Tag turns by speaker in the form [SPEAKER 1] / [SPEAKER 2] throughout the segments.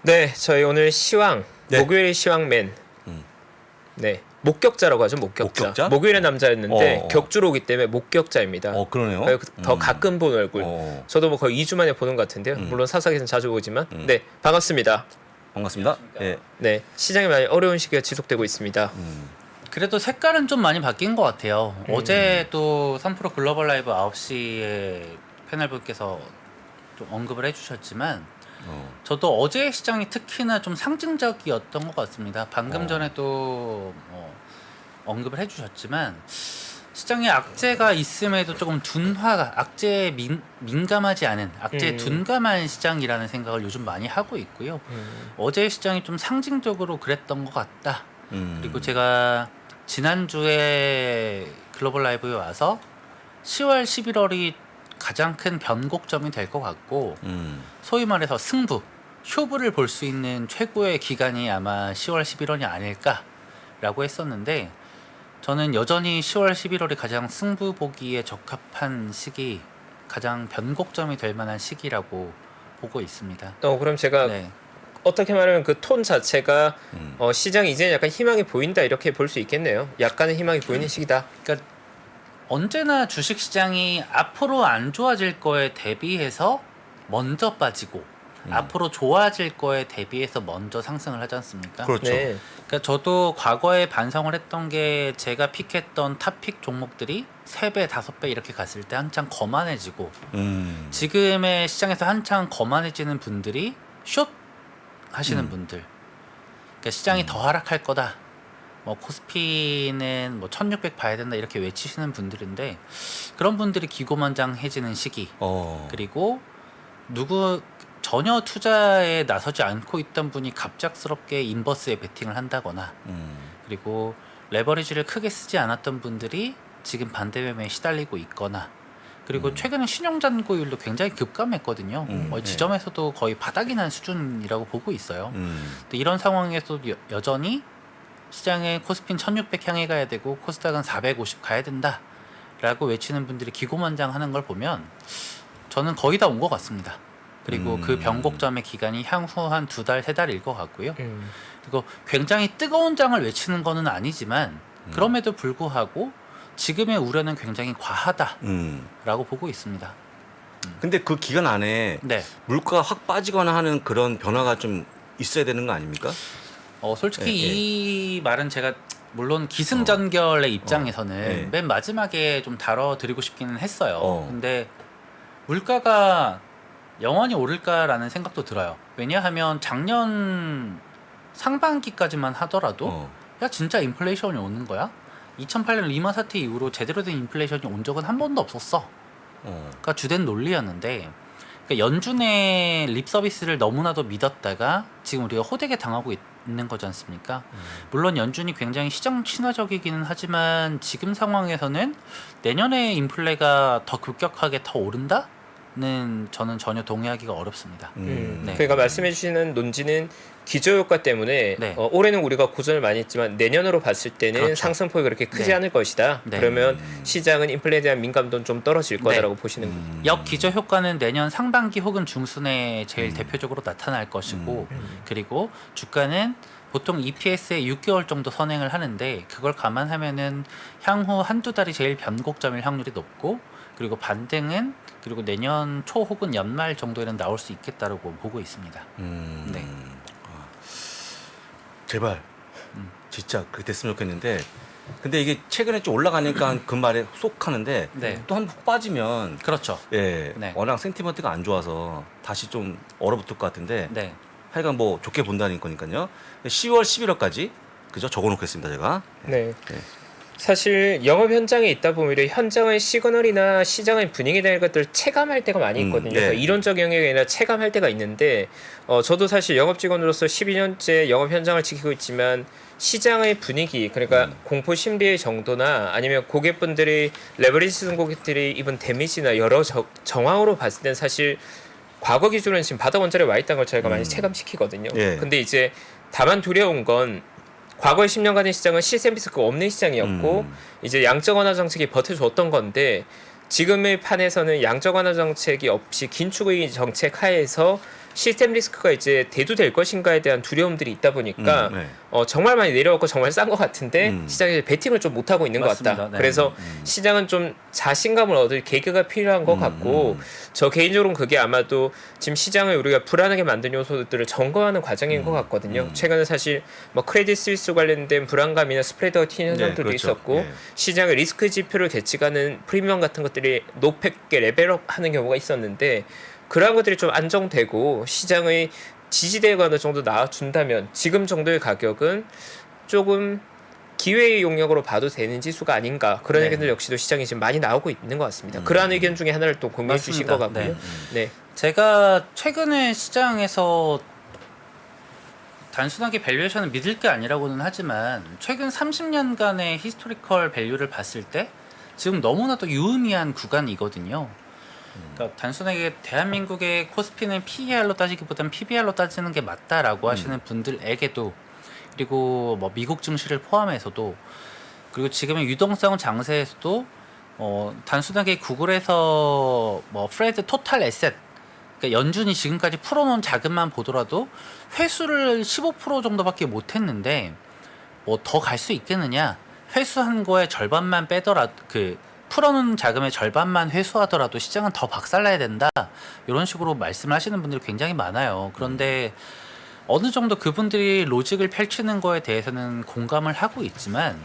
[SPEAKER 1] 네, 저희 오늘 시황,
[SPEAKER 2] 네.
[SPEAKER 1] 목요일 시황맨. 네, 목격자라고 하죠, 목격자.
[SPEAKER 2] 목격자?
[SPEAKER 1] 목요일의 남자였는데
[SPEAKER 2] 어.
[SPEAKER 1] 격주로 오기 때문에 목격자입니다.
[SPEAKER 2] 그러네요.
[SPEAKER 1] 더 가끔 본 얼굴. 저도 뭐 거의 2주 만에 보는 것 같은데요. 물론 사석에서는 자주 보지만. 네, 반갑습니다.
[SPEAKER 2] 반갑습니다. 예.
[SPEAKER 1] 네, 시장이 많이 어려운 시기가 지속되고 있습니다.
[SPEAKER 3] 그래도 색깔은 좀 많이 바뀐 것 같아요. 어제 또 3프로 글로벌 라이브 9시에 패널분께서 좀 언급을 해주셨지만 저도 어제 시장이 특히나 좀 상징적이었던 것 같습니다. 방금 전에도 언급을 해주셨지만 시장에 악재가 있음에도 조금 둔화가 악재에 민감하지 않은 악재에 둔감한 시장이라는 생각을 요즘 많이 하고 있고요. 어제 시장이 좀 상징적으로 그랬던 것 같다. 그리고 제가 지난주에 글로벌 라이브에 와서 10월 11월이 가장 큰 변곡점이 될 것 같고 소위 말해서 승부, 쇼부를 볼 수 있는 최고의 기간이 아마 10월 11월이 아닐까라고 했었는데 저는 여전히 10월 11월이 가장 승부 보기에 적합한 시기, 가장 변곡점이 될 만한 시기라고 보고 있습니다.
[SPEAKER 1] 그럼 제가
[SPEAKER 3] 네.
[SPEAKER 1] 어떻게 말하면 그 톤 자체가 시장이 이제 약간 희망이 보인다 이렇게 볼 수 있겠네요. 약간의 희망이 보이는 시기다.
[SPEAKER 3] 그러니까 언제나 주식시장이 앞으로 안 좋아질 거에 대비해서 먼저 빠지고 앞으로 좋아질 거에 대비해서 먼저 상승을 하지 않습니까?
[SPEAKER 2] 그렇죠.
[SPEAKER 1] 네.
[SPEAKER 3] 그러니까 저도 과거에 반성을 했던 게 제가 픽했던 탑픽 종목들이 3배, 5배 이렇게 갔을 때 한창 거만해지고 지금의 시장에서 한창 거만해지는 분들이 숏 하시는 분들, 그러니까 시장이 더 하락할 거다, 뭐 코스피는 뭐 1600 봐야 된다 이렇게 외치시는 분들인데 그런 분들이 기고만장해지는 시기, 그리고 전혀 투자에 나서지 않고 있던 분이 갑작스럽게 인버스에 베팅을 한다거나 그리고 레버리지를 크게 쓰지 않았던 분들이 지금 반대 매매에 시달리고 있거나 그리고 최근에 신용잔고율도 굉장히 급감했거든요. 지점에서도 거의 바닥이 난 수준이라고 보고 있어요. 근데 이런 상황에서 여전히 시장에 코스피는 1600 향해 가야 되고 코스닥은 450 가야 된다 라고 외치는 분들이 기고만장하는 걸 보면 저는 거의 다 온 것 같습니다. 그리고 그 변곡점의 기간이 향후 한 2달, 3달일 것 같고요. 그리고 굉장히 뜨거운 장을 외치는 거는 아니지만 그럼에도 불구하고 지금의 우려는 굉장히 과하다라고 보고 있습니다.
[SPEAKER 2] 근데 그 기간 안에
[SPEAKER 3] 네.
[SPEAKER 2] 물가가 확 빠지거나 하는 그런 변화가 좀 있어야 되는 거 아닙니까?
[SPEAKER 3] 솔직히
[SPEAKER 2] 예, 예.
[SPEAKER 3] 이 말은 제가 물론 기승전결의 입장에서는
[SPEAKER 2] 예.
[SPEAKER 3] 맨 마지막에 좀 다뤄드리고 싶기는 했어요. 근데 물가가 영원히 오를까라는 생각도 들어요. 왜냐하면 작년 상반기까지만 하더라도 야 진짜 인플레이션이 오는 거야? 2008년 리만 사태 이후로 제대로 된 인플레이션이 온 적은 한 번도 없었어. 그러니까 주된 논리였는데 그러니까 연준의 립 서비스를 너무나도 믿었다가 지금 우리가 호되게 당하고 있는 거지 않습니까? 물론 연준이 굉장히 시장 친화적이기는 하지만 지금 상황에서는 내년에 인플레가 더 급격하게 더 오른다? 는 저는 전혀 동의하기가 어렵습니다. 네.
[SPEAKER 1] 그러니까 말씀해주시는 논지는 기저효과 때문에
[SPEAKER 3] 네.
[SPEAKER 1] 올해는 우리가 고전을 많이 했지만 내년으로 봤을 때는
[SPEAKER 3] 그렇죠.
[SPEAKER 1] 상승폭이 그렇게 크지
[SPEAKER 3] 네.
[SPEAKER 1] 않을 것이다.
[SPEAKER 3] 네.
[SPEAKER 1] 그러면 시장은 인플레에 대한 민감도는 좀 떨어질 거다라고 보시는 거죠.
[SPEAKER 3] 역기저 효과는 내년 상반기 혹은 중순에 제일 대표적으로 나타날 것이고 그리고 주가는 보통 EPS에 6개월 정도 선행을 하는데 그걸 감안하면은 향후 한두 달이 제일 변곡점일 확률이 높고 그리고 반등은 그리고 내년 초 혹은 연말 정도에는 나올 수 있겠다라고 보고 있습니다. 네.
[SPEAKER 2] 제발 진짜 그렇게 됐으면 좋겠는데 근데 이게 최근에 좀 올라가니까 그 말에 쏙 하는데
[SPEAKER 3] 네.
[SPEAKER 2] 또 한 번 빠지면
[SPEAKER 3] 그렇죠.
[SPEAKER 2] 네.
[SPEAKER 3] 워낙
[SPEAKER 2] 센티먼트가 안 좋아서 다시 좀 얼어붙을 것 같은데
[SPEAKER 3] 네.
[SPEAKER 2] 하여간 뭐 좋게 본다는 거니까요. 10월 11월까지 그죠? 적어놓겠습니다 제가.
[SPEAKER 1] 네. 사실 영업 현장에 있다 보면 현장의 시그널이나 시장의 분위기나 이런 것들 체감할 때가 많이 있거든요.
[SPEAKER 2] 네.
[SPEAKER 1] 그러니까 이론적 영역이 아니라 체감할 때가 있는데 저도 사실 영업 직원으로서 12년째 영업 현장을 지키고 있지만 시장의 분위기 그러니까 공포 심리의 정도나 아니면 고객분들이 레버리지 쓰는 고객들이 입은 데미지나 여러 정황으로 봤을 땐 사실 과거 기준으로는 지금 바닥 원자리에 와 있다는 걸 저희가 많이 체감시키거든요.
[SPEAKER 2] 예.
[SPEAKER 1] 근데 이제 다만 두려운 건 과거의 10년간의 시장은 시세 리스크가 없는 시장이었고 이제 양적 완화 정책이 버텨줬던 건데 지금의 판에서는 양적 완화 정책이 없이 긴축의 정책 하에서 시스템 리스크가 이제 대두될 것인가에 대한 두려움들이 있다 보니까
[SPEAKER 2] 네.
[SPEAKER 1] 정말 많이 내려왔고 정말 싼 것 같은데
[SPEAKER 2] 음.
[SPEAKER 1] 시장에 베팅을 좀 못하고 있는 것
[SPEAKER 3] 맞습니다.
[SPEAKER 1] 같다.
[SPEAKER 3] 네.
[SPEAKER 1] 그래서 시장은 좀 자신감을 얻을 계기가 필요한 것 같고 저 개인적으로는 그게 아마도 지금 시장을 우리가 불안하게 만든 요소들을 점검하는 과정인 것 같거든요. 최근에 사실 뭐 크레딧 스위스 관련된 불안감이나 스프레드가 튀는 현상들도
[SPEAKER 2] 그렇죠.
[SPEAKER 1] 있었고
[SPEAKER 2] 예.
[SPEAKER 1] 시장의 리스크 지표를 계측하는 프리미엄 같은 것들이 높게 레벨업하는 경우가 있었는데 그러한 것들이 좀 안정되고 시장의 지지대가 어느 정도 나와준다면 지금 정도의 가격은 조금 기회의 용역으로 봐도 되는 지수가 아닌가 그런
[SPEAKER 3] 네.
[SPEAKER 1] 의견들 역시도 시장에 지금 많이 나오고 있는 것 같습니다. 그러한 의견 중에 하나를 또 공유해 주신
[SPEAKER 3] 맞습니다.
[SPEAKER 1] 것 같고요. 네.
[SPEAKER 3] 제가 최근에 시장에서 단순하게 밸류에이션을 믿을 게 아니라고는 하지만 최근 30년간의 히스토리컬 밸류를 봤을 때 지금 너무나도 유의미한 구간이거든요. 그러니까 단순하게 대한민국의 코스피는 PER로 따지기보단 PBR로 따지는 게 맞다라고 하시는 분들에게도 그리고 뭐 미국 증시를 포함해서도 그리고 지금의 유동성 장세에서도 단순하게 구글에서 뭐 프레드 토탈 에셋 그러니까 연준이 지금까지 풀어놓은 자금만 보더라도 회수를 15% 정도밖에 못했는데 뭐 더 갈 수 있겠느냐? 회수한 거의 절반만 빼더라 풀어놓은 자금의 절반만 회수하더라도 시장은 더 박살나야 된다. 이런 식으로 말씀을 하시는 분들이 굉장히 많아요. 그런데 어느 정도 그분들이 로직을 펼치는 거에 대해서는 공감을 하고 있지만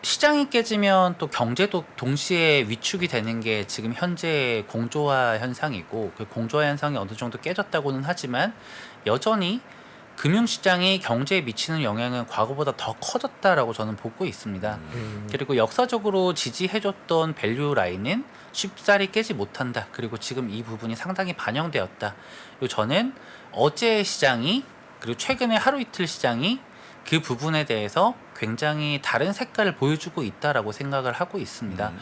[SPEAKER 3] 시장이 깨지면 또 경제도 동시에 위축이 되는 게 지금 현재 공조화 현상이고 그 공조화 현상이 어느 정도 깨졌다고는 하지만 여전히 금융시장이 경제에 미치는 영향은 과거보다 더 커졌다라고 저는 보고 있습니다. 그리고 역사적으로 지지해줬던 밸류 라인은 쉽사리 깨지 못한다. 그리고 지금 이 부분이 상당히 반영되었다. 그리고 저는 어제 시장이 그리고 최근에 하루 이틀 시장이 그 부분에 대해서 굉장히 다른 색깔을 보여주고 있다라고 생각을 하고 있습니다.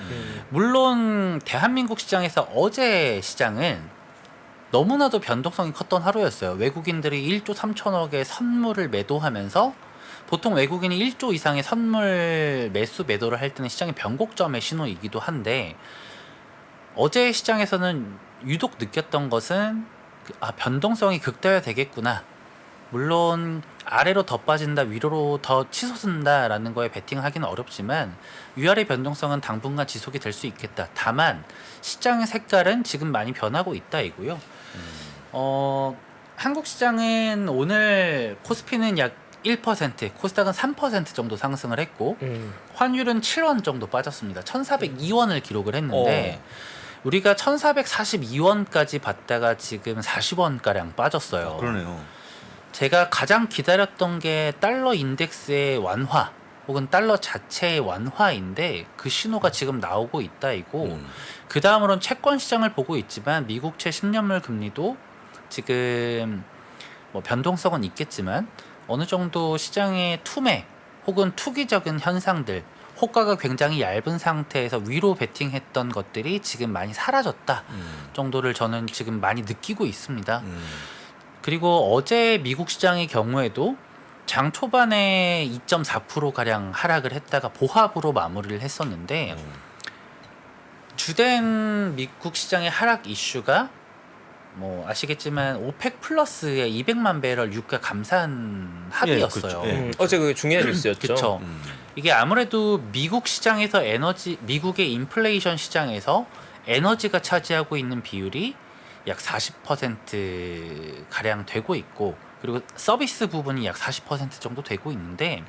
[SPEAKER 3] 물론 대한민국 시장에서 어제 시장은 너무나도 변동성이 컸던 하루였어요. 외국인들이 1조 3천억의 선물을 매도하면서 보통 외국인이 1조 이상의 선물 매수 매도를 할 때는 시장의 변곡점의 신호이기도 한데 어제 시장에서는 유독 느꼈던 것은 변동성이 극대화되겠구나. 물론 아래로 더 빠진다 위로 더 치솟는다 라는 거에 베팅하기는 어렵지만 위아래 변동성은 당분간 지속이 될 수 있겠다. 다만 시장의 색깔은 지금 많이 변하고 있다 이고요. 한국 시장은 오늘 코스피는 약 1%, 코스닥은 3% 정도 상승을 했고 환율은 7원 정도 빠졌습니다. 1402원을 기록을 했는데 우리가 1442원까지 봤다가 지금 40원가량 빠졌어요.
[SPEAKER 2] 그러네요.
[SPEAKER 3] 제가 가장 기다렸던 게 달러 인덱스의 완화 혹은 달러 자체의 완화인데 그 신호가 지금 나오고 있다이고 그 다음으로는 채권 시장을 보고 있지만 미국채 10년물 금리도 지금 뭐 변동성은 있겠지만 어느 정도 시장의 투매 혹은 투기적인 현상들 호가가 굉장히 얇은 상태에서 위로 베팅했던 것들이 지금 많이 사라졌다 정도를 저는 지금 많이 느끼고 있습니다. 그리고 어제 미국 시장의 경우에도 장 초반에 2.4%가량 하락을 했다가 보합으로 마무리를 했었는데 주된 미국 시장의 하락 이슈가 뭐 아시겠지만 오펙 플러스의 200만 배럴 유가 감산 합의였어요.
[SPEAKER 1] 어제 그 중요한 뉴스였죠.
[SPEAKER 3] 그렇죠. 이게 아무래도 미국 시장에서 미국의 인플레이션 시장에서 에너지가 차지하고 있는 비율이 약 40% 가량 되고 있고 그리고 서비스 부분이 약 40% 정도 되고 있는데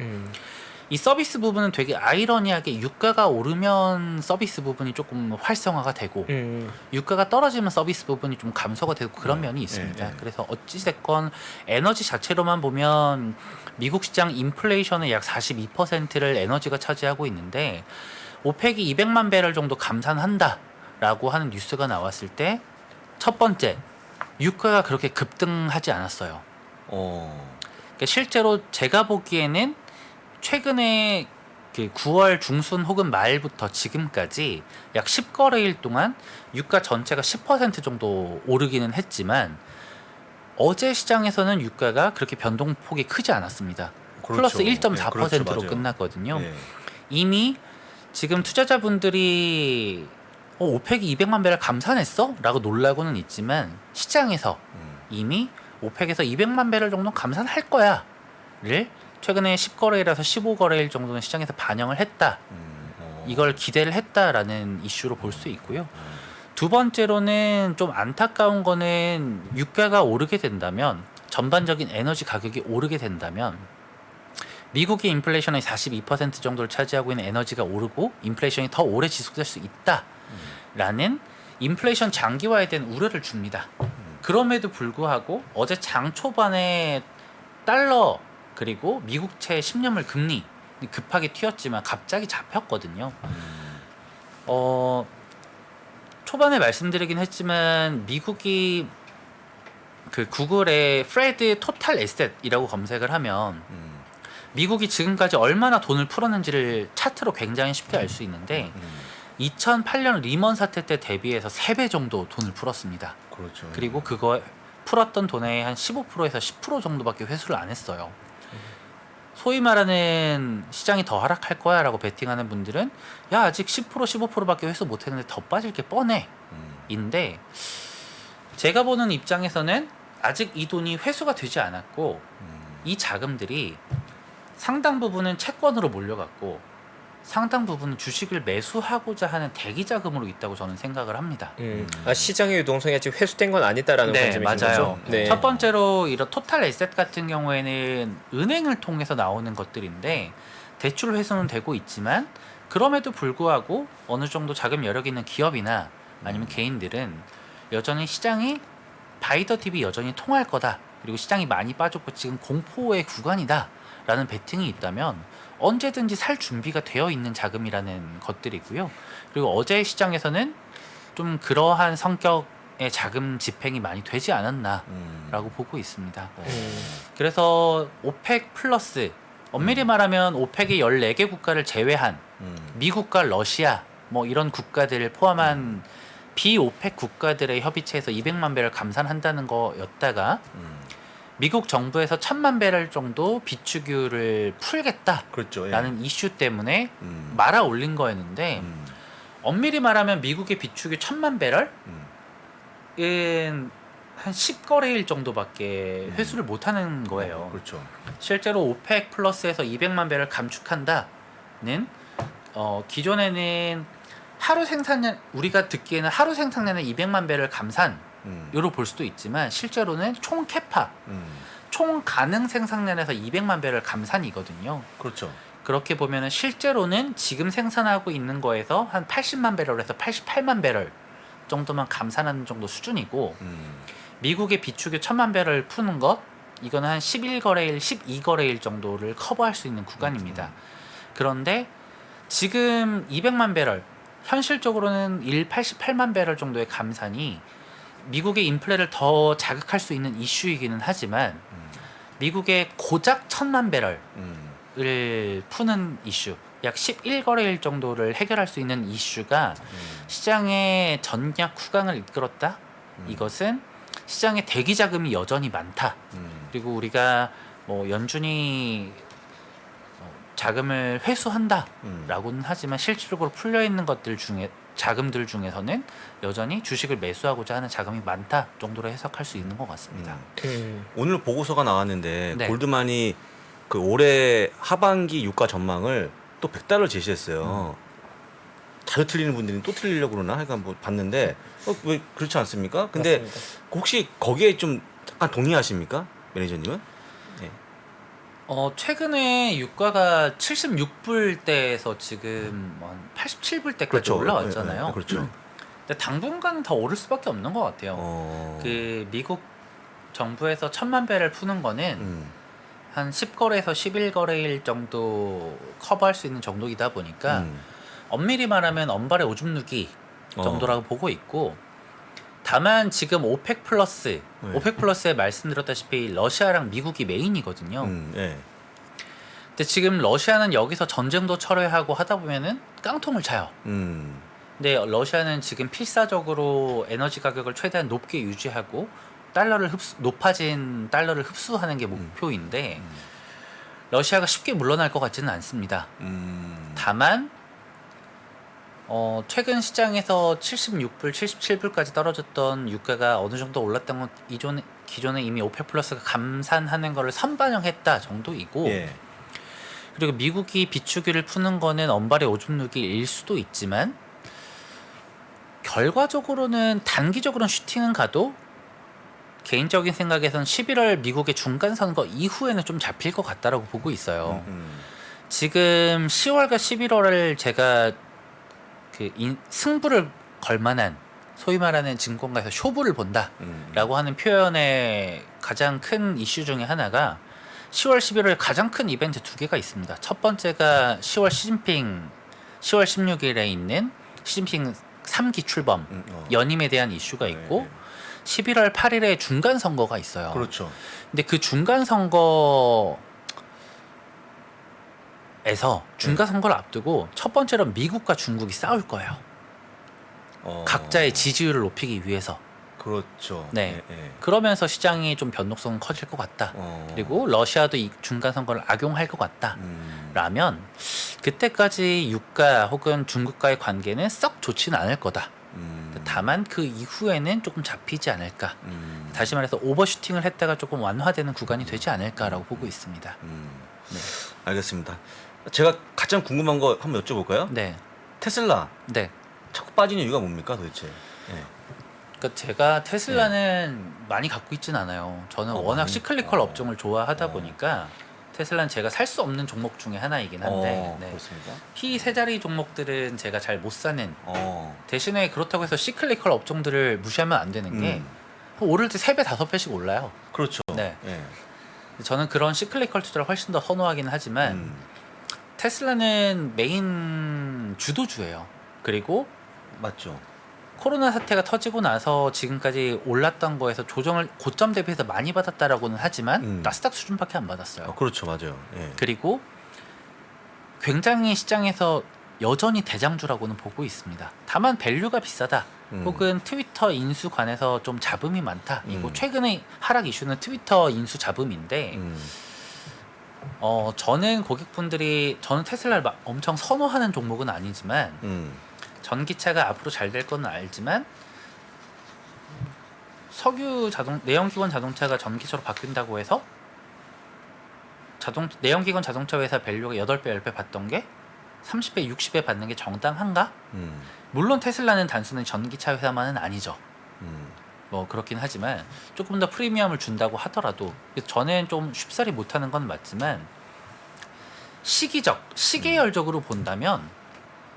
[SPEAKER 3] 이 서비스 부분은 되게 아이러니하게 유가가 오르면 서비스 부분이 조금 활성화가 되고 유가가 떨어지면 서비스 부분이 좀 감소가 되고 그런 면이 있습니다. 그래서 어찌됐건 에너지 자체로만 보면 미국 시장 인플레이션의 약 42%를 에너지가 차지하고 있는데 오펙이 200만 배럴 정도 감산한다라고 하는 뉴스가 나왔을 때 첫 번째, 유가가 그렇게 급등하지 않았어요. 그러니까 실제로 제가 보기에는 최근에 그 9월 중순 혹은 말부터 지금까지 약 10거래일 동안 유가 전체가 10% 정도 오르기는 했지만 어제 시장에서는 유가가 그렇게 변동폭이 크지 않았습니다.
[SPEAKER 2] 그렇죠.
[SPEAKER 3] 플러스 1.4%로
[SPEAKER 2] 그렇죠, 맞아요.
[SPEAKER 3] 끝났거든요. 이미 지금 투자자분들이 오펙이 200만 배럴 감산했어? 라고 놀라고는 있지만 시장에서 이미 오펙에서 200만 배럴 정도 감산할 거야 를 최근에 10거래일에서 15거래일 정도는 시장에서 반영을 했다. 이걸 기대를 했다라는 이슈로 볼 수 있고요. 두 번째로는 좀 안타까운 거는 유가가 오르게 된다면, 전반적인 에너지 가격이 오르게 된다면 미국의 인플레이션의 42% 정도를 차지하고 있는 에너지가 오르고 인플레이션이 더 오래 지속될 수 있다라는 인플레이션 장기화에 대한 우려를 줍니다. 그럼에도 불구하고 어제 장 초반에 달러 그리고 미국채 10년물 금리 급하게 튀었지만 갑자기 잡혔거든요. 초반에 말씀드리긴 했지만 미국이 그 구글에 프레드 토탈 에셋이라고 검색을 하면 미국이 지금까지 얼마나 돈을 풀었는지를 차트로 굉장히 쉽게 알 수 있는데 2008년 리먼 사태 때 대비해서 3배 정도 돈을 풀었습니다.
[SPEAKER 2] 그렇죠.
[SPEAKER 3] 그리고 그거 풀었던 돈의 한 15%에서 10% 정도밖에 회수를 안 했어요. 소위 말하는 시장이 더 하락할 거야 라고 베팅하는 분들은 야 아직 10% 15%밖에 회수 못했는데 더 빠질 게 뻔해 인데, 제가 보는 입장에서는 아직 이 돈이 회수가 되지 않았고 이 자금들이 상당 부분은 채권으로 몰려갔고 상당 부분은 주식을 매수하고자 하는 대기 자금으로 있다고 저는 생각을 합니다.
[SPEAKER 1] 시장의 유동성이 아직 회수된 건 아니다라는
[SPEAKER 3] 네,
[SPEAKER 1] 관점이신
[SPEAKER 3] 맞아요.
[SPEAKER 1] 거죠? 네.
[SPEAKER 3] 첫 번째로 이런 토탈 에셋 같은 경우에는 은행을 통해서 나오는 것들인데 대출 회수는 되고 있지만 그럼에도 불구하고 어느 정도 자금 여력이 있는 기업이나 아니면 개인들은 여전히 시장이 바이더 팁이 여전히 통할 거다, 그리고 시장이 많이 빠졌고 지금 공포의 구간이다 라는 베팅이 있다면 언제든지 살 준비가 되어 있는 자금이라는 것들이고요. 그리고 어제 시장에서는 좀 그러한 성격의 자금 집행이 많이 되지 않았나라고 보고 있습니다. 그래서 오펙 플러스, 엄밀히 말하면 오펙의 14개 국가를 제외한 미국과 러시아 뭐 이런 국가들을 포함한 비오펙 국가들의 협의체에서 200만 배럴 감산한다는 거였다가 미국 정부에서 1000만 배럴 정도 비축유를 풀겠다라는
[SPEAKER 2] 그렇죠. 예.
[SPEAKER 3] 이슈 때문에 말아 올린 거였는데 엄밀히 말하면 미국의 비축유 1000만 배럴은 한 10거래일 정도밖에 회수를 못하는 거예요.
[SPEAKER 2] 그렇죠.
[SPEAKER 3] 실제로 오펙 플러스에서 200만 배럴 감축한다는 기존에는 하루 생산량, 우리가 듣기에는 하루 생산량의 200만 배럴 감산 요로 볼 수도 있지만 실제로는 총 캐파, 총 가능 생산량에서 200만 배럴 감산이거든요.
[SPEAKER 2] 그렇죠.
[SPEAKER 3] 그렇게 보면은 실제로는 지금 생산하고 있는 거에서 한 80만 배럴에서 88만 배럴 정도만 감산하는 정도 수준이고 미국의 비축유 1000만 배럴 푸는 것, 이거는 한 11거래일, 12거래일 정도를 커버할 수 있는 구간입니다. 그런데 지금 200만 배럴, 현실적으로는 88만 배럴 정도의 감산이 미국의 인플레를 더 자극할 수 있는 이슈이기는 하지만 미국의 고작 1000만 배럴을 푸는 이슈, 약 11거래일 정도를 해결할 수 있는 이슈가 시장의 전략 후강을 이끌었다. 이것은 시장의 대기 자금이 여전히 많다. 그리고 우리가 뭐 연준이 자금을 회수한다라고는 하지만 실질적으로 풀려 있는 것들 중에 자금들 중에서는 여전히 주식을 매수하고자 하는 자금이 많다 정도로 해석할 수 있는 것 같습니다.
[SPEAKER 2] 오늘 보고서가 나왔는데
[SPEAKER 3] 네.
[SPEAKER 2] 골드만이 그 올해 하반기 유가 전망을 또 100달러 제시했어요. 자주 틀리는 분들이 또 틀리려고 그러나 하여간 뭐 봤는데 왜 그렇지 않습니까? 근데
[SPEAKER 1] 맞습니다.
[SPEAKER 2] 혹시 거기에 좀 약간 동의하십니까? 매니저님은? 네.
[SPEAKER 3] 최근에 유가가 76불대에서 지금 한 87불대까지 올라왔잖아요.
[SPEAKER 2] 네, 그렇죠.
[SPEAKER 3] 근데 당분간은 더 오를 수밖에 없는 것 같아요. 그 미국 정부에서 1000만 배를 푸는 거는 한 10거래에서 11거래일 정도 커버할 수 있는 정도이다 보니까 엄밀히 말하면 언발의 오줌 누기 정도라고 보고 있고, 다만 지금 오펙 플러스,
[SPEAKER 2] 네.
[SPEAKER 3] 오펙 플러스에 말씀드렸다시피 러시아랑 미국이 메인이거든요.
[SPEAKER 2] 네.
[SPEAKER 3] 근데 지금 러시아는 여기서 전쟁도 철회하고 하다 보면은 깡통을 차요. 근데 러시아는 지금 필사적으로 에너지 가격을 최대한 높게 유지하고 높아진 달러를 흡수하는 게 목표인데 러시아가 쉽게 물러날 것 같지는 않습니다. 다만 최근 시장에서 76불, 77불까지 떨어졌던 유가가 어느 정도 올랐던 건 기존에 이미 오펙 플러스가 감산하는 거를 선반영했다 정도이고
[SPEAKER 2] 예.
[SPEAKER 3] 그리고 미국이 비축유를 푸는 거는 언발의 오줌 누기일 수도 있지만 결과적으로는 단기적으로는 슈팅은 가도 개인적인 생각에선 11월 미국의 중간 선거 이후에는 좀 잡힐 것 같다라고 보고 있어요. 지금 10월과 11월을 제가 승부를 걸 만한 소위 말하는 증권가에서 쇼부를 본다라고 하는 표현의 가장 큰 이슈 중에 하나가 10월, 11월에 가장 큰 이벤트 두 개가 있습니다. 첫 번째가 10월 16일에 있는 시진핑 3기 출범 연임에 대한 이슈가 있고 11월 8일에 중간 선거가 있어요.
[SPEAKER 2] 그렇죠.
[SPEAKER 3] 근데 그 중간 선거에서 중간 선거를 앞두고 첫 번째로 미국과 중국이 싸울 거예요. 각자의 지지율을 높이기 위해서.
[SPEAKER 2] 그렇죠.
[SPEAKER 3] 네.
[SPEAKER 2] 예, 예.
[SPEAKER 3] 그러면서 시장이 좀 변동성은 커질 것 같다. 그리고 러시아도 이 중간 선거를 악용할 것 같다. 라면 그때까지 유가 혹은 중국과의 관계는 썩 좋지는 않을 거다. 다만 그 이후에는 조금 잡히지 않을까. 다시 말해서 오버슈팅을 했다가 조금 완화되는 구간이 되지 않을까라고 보고 있습니다. 네.
[SPEAKER 2] 알겠습니다. 제가 가장 궁금한 거 한번 여쭤볼까요?
[SPEAKER 3] 네.
[SPEAKER 2] 테슬라
[SPEAKER 3] 네.
[SPEAKER 2] 자꾸 빠지는 이유가 뭡니까 도대체? 예.
[SPEAKER 3] 그러니까 제가 테슬라는 많이 갖고 있진 않아요. 저는 워낙
[SPEAKER 2] 많이?
[SPEAKER 3] 시클리컬 업종을 좋아하다 보니까 테슬라는 제가 살 수 없는 종목 중에 하나이긴 한데 네.
[SPEAKER 2] 그렇습니다.
[SPEAKER 3] P 세 자리 종목들은 제가 잘 못 사는 대신에 그렇다고 해서 시클리컬 업종들을 무시하면 안 되는 게 오를 때 3배, 5배씩 올라요.
[SPEAKER 2] 그렇죠.
[SPEAKER 3] 네.
[SPEAKER 2] 예.
[SPEAKER 3] 저는 그런 시클리컬 투자를 훨씬 더 선호하긴 하지만 테슬라는 메인 주도주예요. 그리고
[SPEAKER 2] 맞죠.
[SPEAKER 3] 코로나 사태가 터지고 나서 지금까지 올랐던 거에서 조정을 고점 대비해서 많이 받았다라고는 하지만 나스닥 수준밖에 안 받았어요.
[SPEAKER 2] 그렇죠, 맞아요. 예.
[SPEAKER 3] 그리고 굉장히 시장에서 여전히 대장주라고는 보고 있습니다. 다만 밸류가 비싸다. 혹은 트위터 인수 관해서 좀 잡음이 많다. 이거 최근의 하락 이슈는 트위터 인수 잡음인데 저는 저는 테슬라를 막 엄청 선호하는 종목은 아니지만 전기차가 앞으로 잘 될 건 알지만 내연기관 자동차가 전기차로 바뀐다고 해서 내연기관 자동차 회사 밸류가 8배, 10배 받던 게 30배, 60배 받는 게 정당한가? 물론 테슬라는 단순히 전기차 회사만은 아니죠. 뭐 그렇긴 하지만 조금 더 프리미엄을 준다고 하더라도 저는 좀 쉽사리 못하는 건 맞지만 시계열적으로 본다면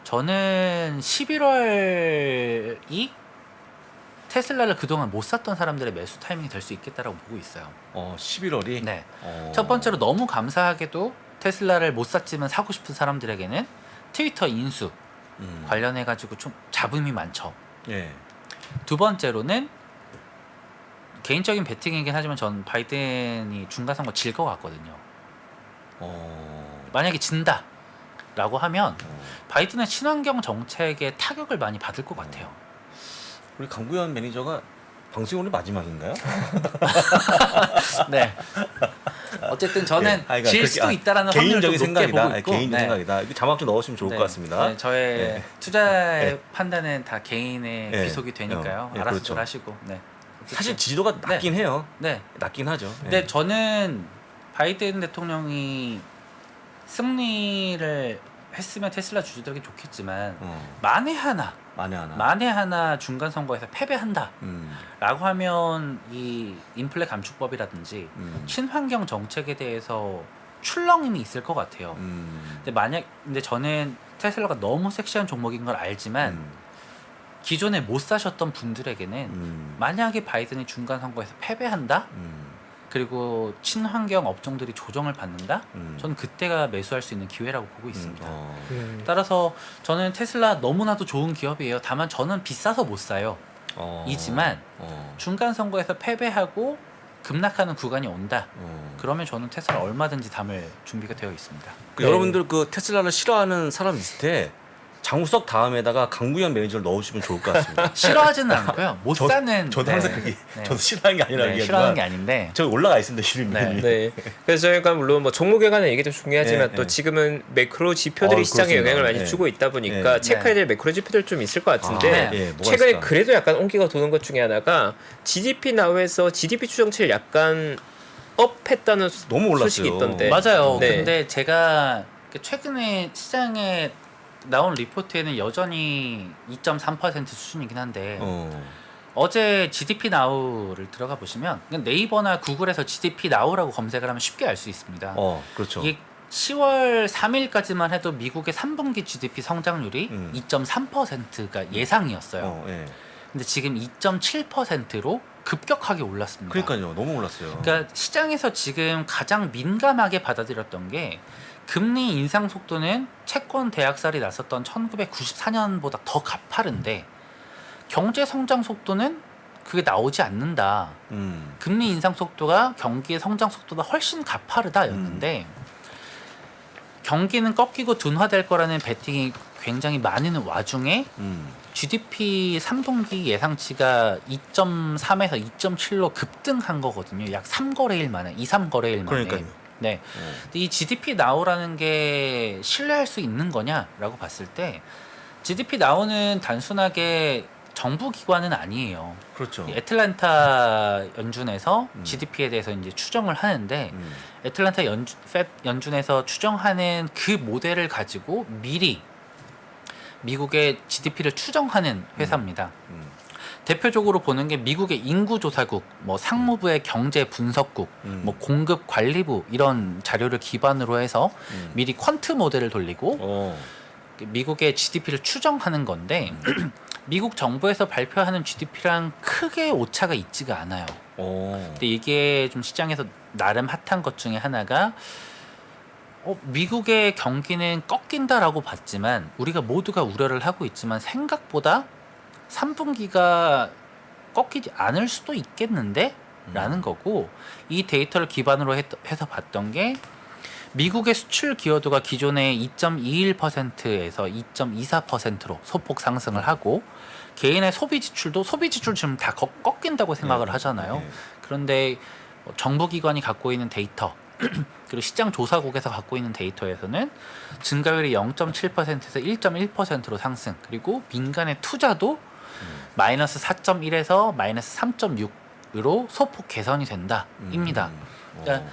[SPEAKER 3] 저는 11월이 테슬라를 그동안 못 샀던 사람들의 매수 타이밍이 될 수 있겠다라고 보고 있어요.
[SPEAKER 2] 11월이?
[SPEAKER 3] 네. 첫 번째로 너무 감사하게도 테슬라를 못 샀지만 사고 싶은 사람들에게는 트위터 인수 관련해가지고 좀 잡음이 많죠.
[SPEAKER 2] 예.
[SPEAKER 3] 두 번째로는 개인적인 베팅이긴 하지만 전 바이든이 중간 선거 질 것 같거든요. 만약에 진다 라고 하면 바이든의 친환경 정책에 타격을 많이 받을 것 같아요.
[SPEAKER 2] 우리 강구현 매니저가 방송이 오늘 마지막인가요?
[SPEAKER 3] 네. 어쨌든 저는 질 수도 있다라는 확률을 좀 높게 보고 있고
[SPEAKER 2] 개인적 생각이다. 이거 자막 좀 넣으시면 좋을 것 같습니다.
[SPEAKER 3] 네, 저의 투자의 판단은 다 개인의 귀속이 되니까요. 알아서
[SPEAKER 2] 그렇죠.
[SPEAKER 3] 하시고. 네.
[SPEAKER 2] 사실 지지도가 낮긴 해요.
[SPEAKER 3] 네.
[SPEAKER 2] 낮긴 하죠.
[SPEAKER 3] 근데 저는 바이든 대통령이 승리를 했으면 테슬라 주주들에게 좋겠지만 만에 하나 중간 선거에서 패배한다 라고 하면 이 인플레 감축법이라든지 친환경 정책에 대해서 출렁임이 있을 것 같아요. 근데 저는 테슬라가 너무 섹시한 종목인 걸 알지만 기존에 못 사셨던 분들에게는 만약에 바이든이 중간 선거에서 패배한다 그리고 친환경 업종들이 조정을 받는다? 저는 그때가 매수할 수 있는 기회라고 보고 있습니다. 따라서 저는 테슬라 너무나도 좋은 기업이에요. 다만 저는 비싸서 못 사요. 이지만 중간 선거에서 패배하고 급락하는 구간이 온다. 그러면 저는 테슬라 얼마든지 담을 준비가 되어 있습니다.
[SPEAKER 2] 여러분들 그 테슬라를 싫어하는 사람 있을 때 장우석 다음에다가 강구현 매니저를 넣으시면 좋을 것 같습니다.
[SPEAKER 3] 싫어하지는 않고요. 못 사는.
[SPEAKER 2] 저도
[SPEAKER 3] 네.
[SPEAKER 2] 항상 그게
[SPEAKER 3] 네.
[SPEAKER 2] 저도 싫어하는 게 아니라
[SPEAKER 3] 네, 싫어하는 게 아닌데.
[SPEAKER 2] 저 올라가 있습니다 이름이.
[SPEAKER 1] 네. 그래서 저희가 물론 뭐 종목에 관한 얘기도 중요하지만
[SPEAKER 2] 네,
[SPEAKER 1] 또
[SPEAKER 2] 네.
[SPEAKER 1] 지금은 매크로 지표들이 시장에
[SPEAKER 2] 그렇습니다.
[SPEAKER 1] 영향을 많이
[SPEAKER 2] 네.
[SPEAKER 1] 주고 있다 보니까
[SPEAKER 2] 네.
[SPEAKER 1] 체크해야 될 매크로 지표들 좀 있을 것 같은데
[SPEAKER 3] 아,
[SPEAKER 2] 예, 뭐가
[SPEAKER 1] 최근에
[SPEAKER 2] 있을까?
[SPEAKER 1] 그래도 약간 온기가 도는 것 중에 하나가 GDP 나우에서 GDP 추정치를 약간 업했다는
[SPEAKER 2] 너무 올랐어요.
[SPEAKER 1] 소식이 있던데.
[SPEAKER 3] 맞아요.
[SPEAKER 1] 네.
[SPEAKER 3] 근데 제가 최근에 시장에 나온 리포트에는 여전히 2.3% 수준이긴 한데 어제 GDP 나우를 들어가 보시면 그냥 네이버나 구글에서 GDP 나우라고 검색을 하면 쉽게 알 수 있습니다.
[SPEAKER 2] 그렇죠.
[SPEAKER 3] 이게 10월 3일까지만 해도 미국의 3분기 GDP 성장률이 2.3%가 예상이었어요.
[SPEAKER 2] 예.
[SPEAKER 3] 근데 지금 2.7%로 급격하게 올랐습니다.
[SPEAKER 2] 그러니까요, 너무 올랐어요.
[SPEAKER 3] 그러니까 시장에서 지금 가장 민감하게 받아들였던 게 금리 인상 속도는 채권 대학살이 났었던 1994년보다 더 가파른데 경제 성장 속도는 그게 나오지 않는다. 금리 인상 속도가 경기의 성장 속도보다 훨씬 가파르다였는데 경기는 꺾이고 둔화될 거라는 베팅이 굉장히 많은 와중에 GDP 3분기 예상치가 2.3에서 2.7로 급등한 거거든요. 약 3거래일 만에, 2, 3거래일 만에.
[SPEAKER 2] 그러니까요.
[SPEAKER 3] 네. 근데 이 GDP 나오라는 게 신뢰할 수 있는 거냐라고 봤을 때 GDP 나오는 단순하게 정부 기관은 아니에요.
[SPEAKER 2] 그렇죠.
[SPEAKER 3] 이 애틀란타 연준에서 GDP에 대해서 이제 추정을 하는데 애틀란타 연준에서 추정하는 그 모델을 가지고 미리 미국의 GDP를 추정하는 회사입니다. 대표적으로 보는 게 미국의 인구조사국, 뭐 상무부의 경제분석국, 뭐 공급관리부 이런 자료를 기반으로 해서 미리 퀀트 모델을 돌리고 미국의 GDP를 추정하는 건데 미국 정부에서 발표하는 GDP랑 크게 오차가 있지가 않아요. 근데 이게 좀 시장에서 나름 핫한 것 중에 하나가 미국의 경기는 꺾인다라고 봤지만 우리가 모두가 우려를 하고 있지만 생각보다 3분기가 꺾이지 않을 수도 있겠는데? 라는 거고 이 데이터를 기반으로 해서 봤던 게 미국의 수출 기여도가 기존의 2.21%에서 2.24%로 소폭 상승을 하고 개인의 소비 지출도 소비 지출 지금 다 꺾인다고 생각을 하잖아요. 그런데 정부 기관이 갖고 있는 데이터 그리고 시장 조사국에서 갖고 있는 데이터에서는 증가율이 0.7%에서 1.1%로 상승 그리고 민간의 투자도 마이너스 4.1에서 마이너스 3.6으로 소폭 개선이 된다입니다. 그러니까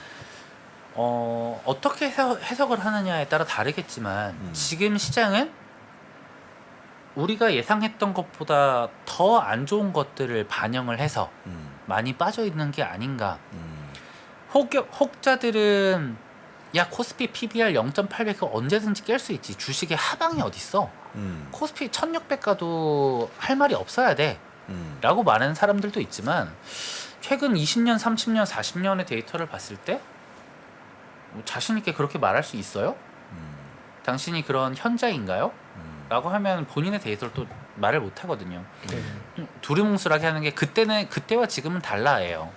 [SPEAKER 3] 어떻게 해석을 하느냐에 따라 다르겠지만 지금 시장은 우리가 예상했던 것보다 더 안 좋은 것들을 반영을 해서 많이 빠져 있는 게 아닌가. 혹자들은 야 코스피 PBR 0.800 언제든지 깰 수 있지. 주식의 하방이 어딨어. 코스피 1600 가도 할 말이 없어야 돼. 라고 말하는 사람들도 있지만 최근 20년, 30년, 40년의 데이터를 봤을 때 자신 있게 그렇게 말할 수 있어요? 당신이 그런 현자인가요? 라고 하면 본인의 데이터를 또 말을 못 하거든요. 두리뭉술하게 하는 게 그때와 지금은 달라예요.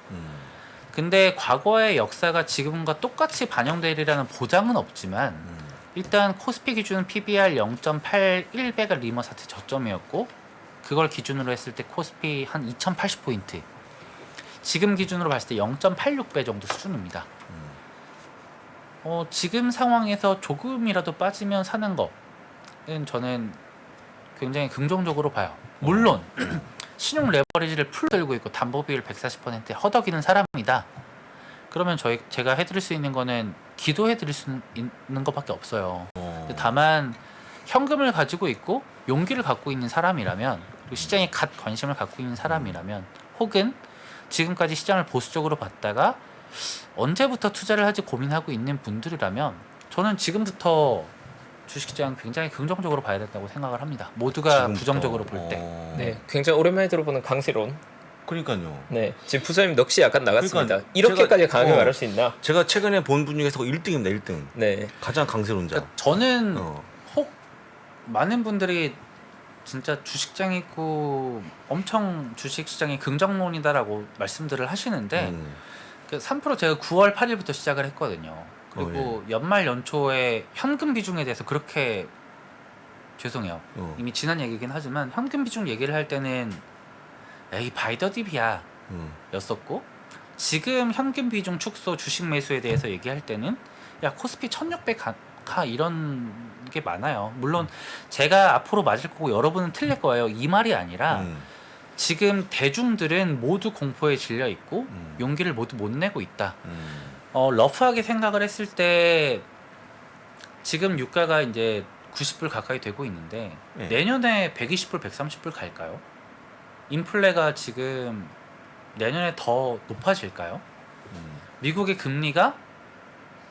[SPEAKER 3] 근데 과거의 역사가 지금과 똑같이 반영되리라는 보장은 없지만 일단 코스피 기준 PBR 0.81배가 리머사트 저점이었고 그걸 기준으로 했을 때 코스피 한 2080포인트 지금 기준으로 봤을 때 0.86배 정도 수준입니다. 지금 상황에서 조금이라도 빠지면 사는 거는 저는 굉장히 긍정적으로 봐요. 물론 신용 레버리지를 풀 들고 있고 담보 비율 140%에 허덕이는 사람이다. 그러면 제가 해드릴 수 있는 거는 기도해드릴 수 있는 것밖에 없어요. 다만 현금을 가지고 있고 용기를 갖고 있는 사람이라면 그리고 시장에 관심을 갖고 있는 사람이라면 혹은 지금까지 시장을 보수적으로 봤다가 언제부터 투자를 할지 고민하고 있는 분들이라면 저는 지금부터 주식시장 굉장히 긍정적으로 봐야 된다고 생각을 합니다. 모두가
[SPEAKER 2] 지금부터.
[SPEAKER 3] 부정적으로 볼 때.
[SPEAKER 1] 네, 굉장히 오랜만에 들어보는 강세론.
[SPEAKER 2] 그러니까요.
[SPEAKER 1] 네, 지금 부사님 넋이 약간 나갔습니다.
[SPEAKER 2] 그러니까
[SPEAKER 1] 이렇게까지
[SPEAKER 2] 제가-
[SPEAKER 1] 강하게 말할 수 있나?
[SPEAKER 2] 제가 최근에 본 분 중에서 1등입니다. 1등.
[SPEAKER 1] 네,
[SPEAKER 2] 가장 강세론자.
[SPEAKER 3] 그러니까 저는
[SPEAKER 2] 어.
[SPEAKER 3] 혹 많은 분들이 진짜 주식장이고 엄청 주식시장이 긍정론이다라고 말씀들을 하시는데 그 3% 제가 9월 8일부터 시작을 했거든요. 그리고 연말 연초에 현금 비중에 대해서 그렇게 죄송해요. 이미 지난 얘기긴 하지만 현금 비중 얘기를 할 때는 에이 바이더딥이야 였었고 지금 현금 비중 축소 주식 매수에 대해서 얘기할 때는 야 코스피 1600 가 이런 게 많아요. 물론 제가 앞으로 맞을 거고 여러분은 틀릴 거예요. 이 말이 아니라 지금 대중들은 모두 공포에 질려 있고 용기를 모두 못 내고 있다. 러프하게 생각을 했을 때 지금 유가가 이제 90불 가까이 되고 있는데
[SPEAKER 2] 네.
[SPEAKER 3] 내년에 120불, 130불 갈까요? 인플레가 지금 내년에 더 높아질까요? 미국의 금리가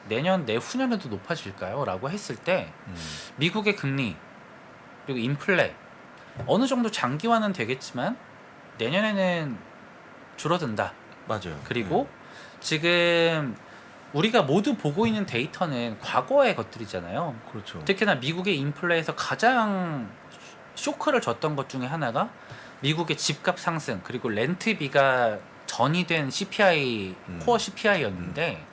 [SPEAKER 3] 내년 내후년에도 높아질까요? 라고 했을 때 미국의 금리 그리고 인플레 어느 정도 장기화는 되겠지만 내년에는 줄어든다.
[SPEAKER 2] 맞아요.
[SPEAKER 3] 그리고 지금 우리가 모두 보고 있는 데이터는 과거의 것들이잖아요.
[SPEAKER 2] 그렇죠.
[SPEAKER 3] 특히나 미국의 인플레에서 가장 쇼크를 줬던 것 중에 하나가 미국의 집값 상승 그리고 렌트비가 전이된 CPI 코어 CPI였는데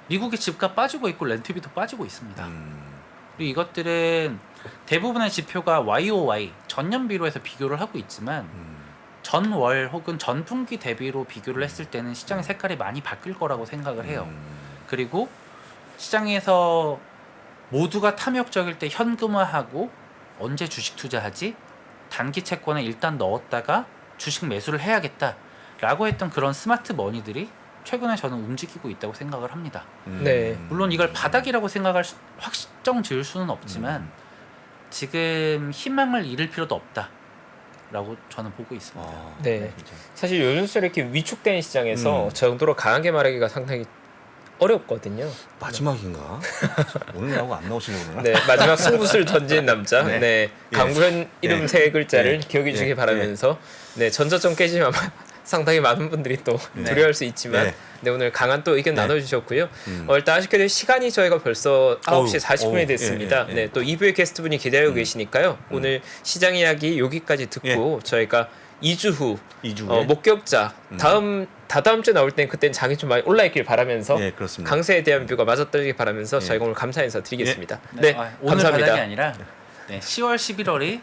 [SPEAKER 3] 미국의 집값 빠지고 있고 렌트비도 빠지고 있습니다. 그리고 이것들은 대부분의 지표가 YOY 전년비로 해서 비교를 하고 있지만 전월 혹은 전분기 대비로 비교를 했을 때는 시장의 색깔이 많이 바뀔 거라고 생각을 해요. 그리고 시장에서 모두가 탐욕적일 때 현금화하고 언제 주식 투자하지? 단기 채권에 일단 넣었다가 주식 매수를 해야겠다라고 했던 그런 스마트 머니들이 최근에 저는 움직이고 있다고 생각을 합니다.
[SPEAKER 1] 네.
[SPEAKER 3] 물론 이걸 바닥이라고 생각할 확정 지을 수는 없지만 지금 희망을 잃을 필요도 없다라고 저는 보고 있습니다.
[SPEAKER 1] 네. 사실 요즘 수 이렇게 위축된 시장에서 저 정도로 강하게 말하기가 상당히 어렵거든요.
[SPEAKER 2] 마지막인가? 오늘 나오고 안 나오시는 거구나.
[SPEAKER 1] 네, 마지막 승부수를 던진 남자.
[SPEAKER 2] 네.
[SPEAKER 1] 네, 강구현 이름 세 글자를
[SPEAKER 2] 네.
[SPEAKER 1] 기억해 주시기
[SPEAKER 2] 네.
[SPEAKER 1] 바라면서 네, 전저점 깨지면 상당히 많은 분들이 또 두려워할 수 있지만
[SPEAKER 2] 네.
[SPEAKER 1] 네, 오늘 강한 또 의견
[SPEAKER 2] 네.
[SPEAKER 1] 나눠주셨고요. 일단 아쉽게도 시간이 저희가 벌써 9시 40분이
[SPEAKER 2] 어우,
[SPEAKER 1] 됐습니다.
[SPEAKER 2] 예, 예.
[SPEAKER 1] 네, 또 2부의 게스트분이 기다리고 계시니까요. 오늘 시장 이야기 여기까지 듣고 저희가 2주 후
[SPEAKER 2] 2주 후에
[SPEAKER 1] 목격자 다다음 주에 나올 땐 그때는 장이 좀 많이 올라 있길 바라면서
[SPEAKER 2] 예, 그렇습니다.
[SPEAKER 1] 강세에 대한 뷰가 맞아떨리길 바라면서
[SPEAKER 2] 예.
[SPEAKER 1] 저희가 오늘 감사 인사 드리겠습니다. 네,
[SPEAKER 3] 오늘
[SPEAKER 1] 감사합니다.
[SPEAKER 3] 바닥이 아니라 10월 11월이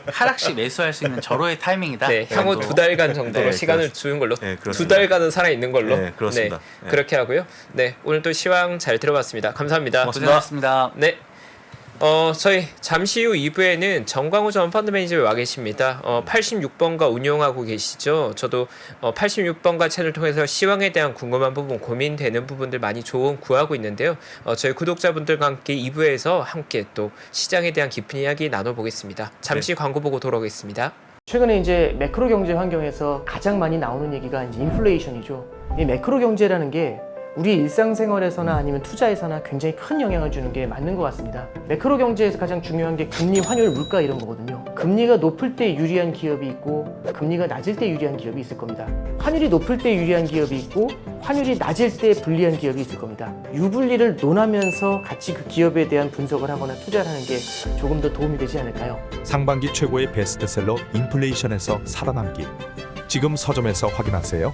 [SPEAKER 3] 하락시 매수할 수 있는 절호의 타이밍이다.
[SPEAKER 1] 네, 향후
[SPEAKER 3] 정도.
[SPEAKER 1] 2달간 정도로
[SPEAKER 2] 네,
[SPEAKER 1] 시간을 주는 걸로
[SPEAKER 2] 네,
[SPEAKER 1] 2달간은 살아 있는 걸로
[SPEAKER 2] 네, 그렇습니다.
[SPEAKER 1] 네, 그렇게 하고요. 네, 오늘 또 시황 잘 들어봤습니다. 감사합니다.
[SPEAKER 3] 고생하셨습니다.
[SPEAKER 1] 네. 저희 잠시 후 2부에는 정광우 전 펀드 매니저에 와 계십니다. 86번가 운용하고 계시죠. 저도 86번가 채널 통해서 시황에 대한 궁금한 부분, 고민되는 부분들 많이 조언 구하고 있는데요. 저희 구독자분들과 함께 2부에서 함께 또 시장에 대한 깊은 이야기 나눠보겠습니다. 잠시 광고 보고 돌아오겠습니다.
[SPEAKER 4] 최근에 이제 매크로 경제 환경에서 가장 많이 나오는 얘기가 이제 인플레이션이죠. 이 매크로 경제라는 게 우리 일상생활에서나 아니면 투자에서나 굉장히 큰 영향을 주는 게 맞는 것 같습니다. 매크로 경제에서 가장 중요한 게 금리, 환율, 물가 이런 거거든요. 금리가 높을 때 유리한 기업이 있고 금리가 낮을 때 유리한 기업이 있을 겁니다. 환율이 높을 때 유리한 기업이 있고 환율이 낮을 때 불리한 기업이 있을 겁니다. 유불리를 논하면서 같이 그 기업에 대한 분석을 하거나 투자를 하는 게 조금 더 도움이 되지 않을까요?
[SPEAKER 5] 상반기 최고의 베스트셀러 인플레이션에서 살아남기. 지금 서점에서 확인하세요.